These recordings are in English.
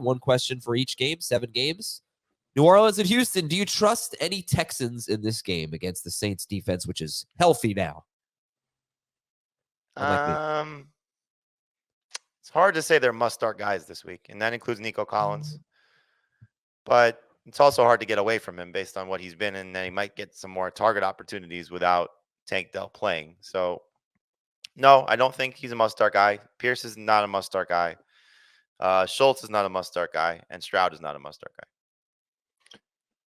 one question for each game, 7 games. New Orleans and Houston, do you trust any Texans in this game against the Saints defense, which is healthy now? It's hard to say they're must-start guys this week, and that includes Nico Collins. But it's also hard to get away from him based on what he's been in, and he might get some more target opportunities without Tank Dell playing. So, no, I don't think he's a must-start guy. Pierce is not a must-start guy. Schultz is not a must-start guy, and Stroud is not a must-start guy.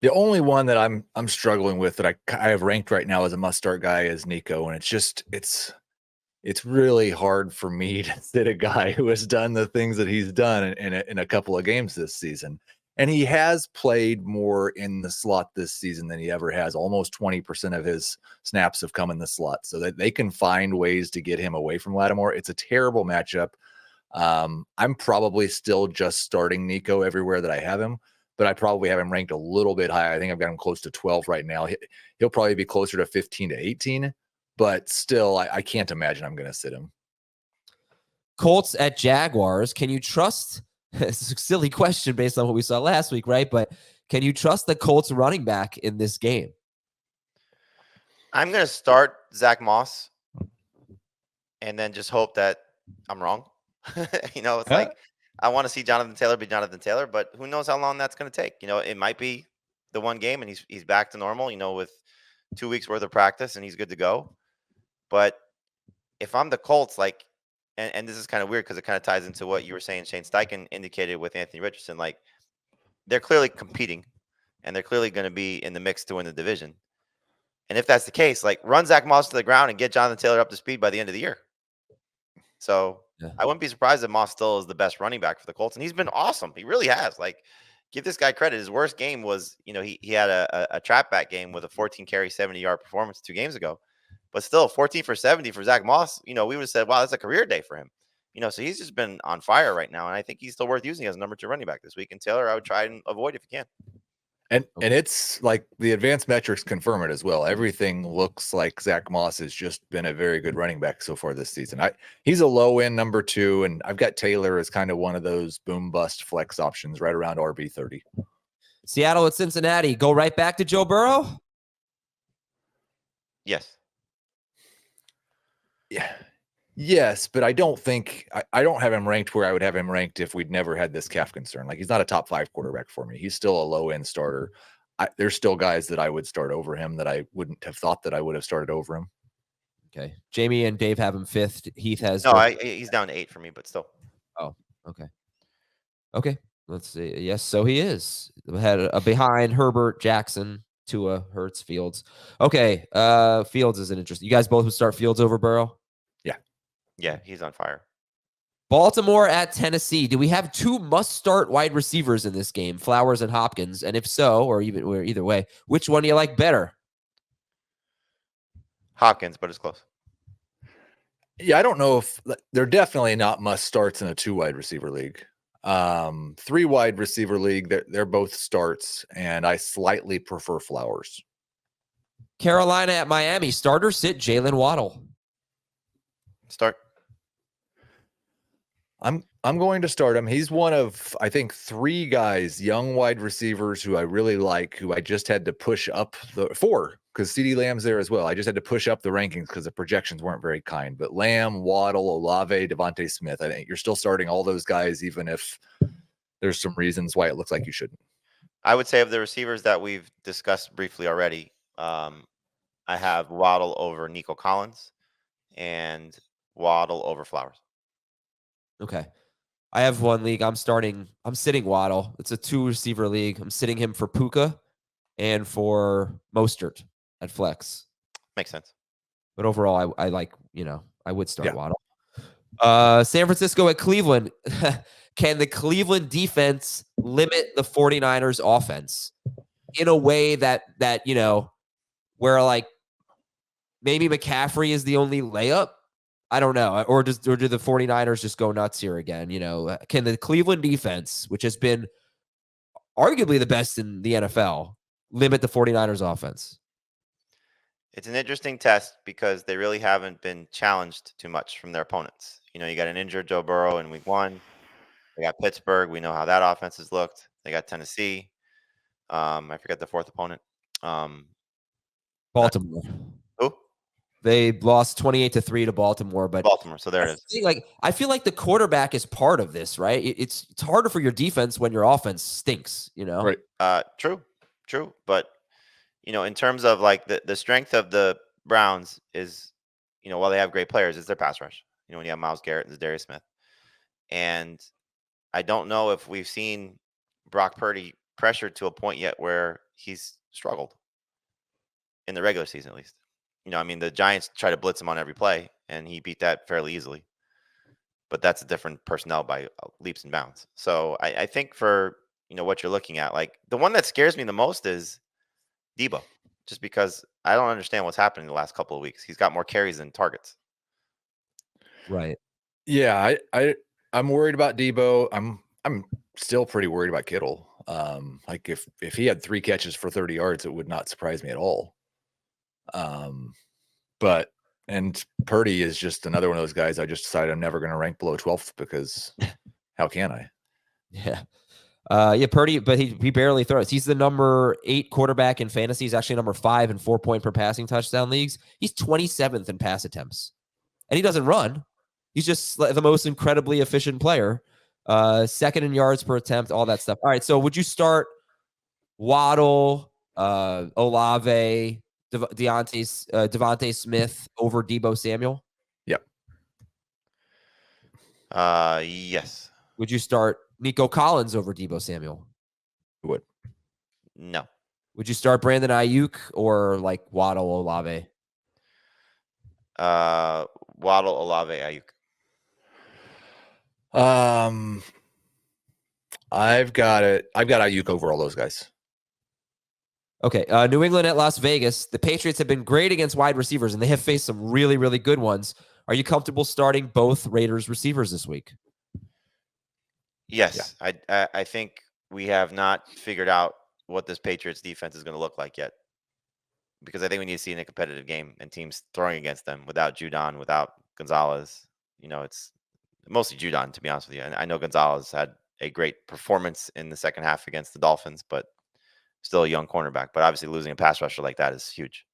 The only one that I'm struggling with that I have ranked right now as a must-start guy is Nico, and it's really hard for me to sit a guy who has done the things that he's done in a couple of games this season. And he has played more in the slot this season than he ever has. Almost 20% of his snaps have come in the slot, so that they can find ways to get him away from Lattimore. It's a terrible matchup. I'm probably still just starting Nico everywhere that I have him, but I probably have him ranked a little bit higher. I think I've got him close to 12 right now. He'll probably be closer to 15 to 18, but still, I can't imagine I'm going to sit him. Colts at Jaguars. Can you trust? It's a silly question based on what we saw last week, right? But can you trust the Colts running back in this game? I'm going to start Zach Moss and then just hope that I'm wrong. It's like I want to see Jonathan Taylor be Jonathan Taylor, but who knows how long that's going to take? It might be the one game and he's back to normal, with 2 weeks worth of practice and he's good to go. But if I'm the Colts, and this is kind of weird because it kind of ties into what you were saying, Shane Steichen indicated with Anthony Richardson, they're clearly competing and they're clearly going to be in the mix to win the division. And if that's the case, run Zach Moss to the ground and get Jonathan Taylor up to speed by the end of the year. So yeah. I wouldn't be surprised if Moss still is the best running back for the Colts. And he's been awesome. He really has. Give this guy credit. His worst game was, he had a trap back game with a 14 carry, 70-yard performance 2 games ago. But still, 14 for 70 for Zach Moss, we would have said, wow, that's a career day for him. So he's just been on fire right now. And I think he's still worth using as number 2 running back this week. And Taylor, I would try and avoid if you can. And it's like the advanced metrics confirm it as well. Everything looks like Zach Moss has just been a very good running back so far this season. He's a low end number 2, and I've got Taylor as kind of one of those boom bust flex options right around RB30. Seattle at Cincinnati. Go right back to Joe Burrow? Yes. Yeah. Yes, but I don't think I don't have him ranked where I would have him ranked if we'd never had this calf concern. He's not a top 5 quarterback for me. He's still a low end starter. There's still guys that I would start over him that I wouldn't have thought that I would have started over him. Okay. Jamie and Dave have him 5th. Heath has he's down to 8 for me, but still. Oh, okay. Let's see. Yes, so he is. Behind Herbert, Jackson, Tua, Hurts, Fields. Okay. Fields is an interesting. You guys both would start Fields over Burrow? Yeah, he's on fire. Baltimore at Tennessee. Do we have 2 must-start wide receivers in this game, Flowers and Hopkins? And if so, or either way, which one do you like better? Hopkins, but it's close. Yeah, I don't know if they're definitely not must-starts in a 2 wide receiver league. 3 wide receiver league, they're both starts, and I slightly prefer Flowers. Carolina at Miami. Starter sit Jalen Waddle. Start. I'm going to start him. He's one of, I think, 3 guys, young wide receivers who I really like, who I just had to push up 4, because CeeDee Lamb's there as well. I just had to push up the rankings because the projections weren't very kind. But Lamb, Waddle, Olave, Devontae Smith, I think you're still starting all those guys, even if there's some reasons why it looks like you shouldn't. I would say of the receivers that we've discussed briefly already, I have Waddle over Nico Collins and Waddle over Flowers. Okay. I have 1 league. I'm sitting Waddle. It's a 2 receiver league. I'm sitting him for Puka and for Mostert at flex. Makes sense. But overall, I like, I would start Waddle. San Francisco at Cleveland. Can the Cleveland defense limit the 49ers offense in a way that where maybe McCaffrey is the only layup? I don't know. Or do the 49ers just go nuts here again? Can the Cleveland defense, which has been arguably the best in the NFL, limit the 49ers offense? It's an interesting test because they really haven't been challenged too much from their opponents. You got an injured Joe Burrow in week 1. They got Pittsburgh. We know how that offense has looked. They got Tennessee. I forget the fourth opponent. Baltimore. Who? They lost 28-3 to Baltimore, but Baltimore. So there it is. I feel like the quarterback is part of this, right? It's harder for your defense when your offense stinks, you know? Right. True. But, in terms of like the strength of the Browns is, while they have great players, it's their pass rush. When you have Myles Garrett and Darius Smith. And I don't know if we've seen Brock Purdy pressured to a point yet where he's struggled in the regular season, at least. The Giants try to blitz him on every play, and he beat that fairly easily. But that's a different personnel by leaps and bounds. So I think for what you're looking at, like the one that scares me the most is Debo, just because I don't understand what's happening the last couple of weeks. He's got more carries than targets. Right. Yeah, I'm worried about Debo. I'm still pretty worried about Kittle. Like if he had 3 catches for 30 yards, it would not surprise me at all. But Purdy is just another one of those guys. I just decided I'm never going to rank below 12th because how can I? Yeah. Purdy, but he barely throws. He's the number 8 quarterback in fantasy. He's actually number 5 in 4-point per passing touchdown leagues. He's 27th in pass attempts, and he doesn't run. He's just the most incredibly efficient player. Second in yards per attempt, all that stuff. All right, so would you start Waddle, Olave, Devontae Smith over Debo Samuel? Yep. Yes. Would you start Nico Collins over Debo Samuel? Would. No. Would you start Brandon Ayuk or like Waddle, Olave? Waddle, Olave, Ayuk. I've got Ayuk over all those guys. Okay. New England at Las Vegas. The Patriots have been great against wide receivers, and they have faced some really, really good ones. Are you comfortable starting both Raiders receivers this week? Yes. Yeah. I think we have not figured out what this Patriots defense is going to look like yet, because I think we need to see in a competitive game and teams throwing against them without Judon, without Gonzalez. It's mostly Judon, to be honest with you. And I know Gonzalez had a great performance in the second half against the Dolphins, but still a young cornerback. But obviously losing a pass rusher like that is huge.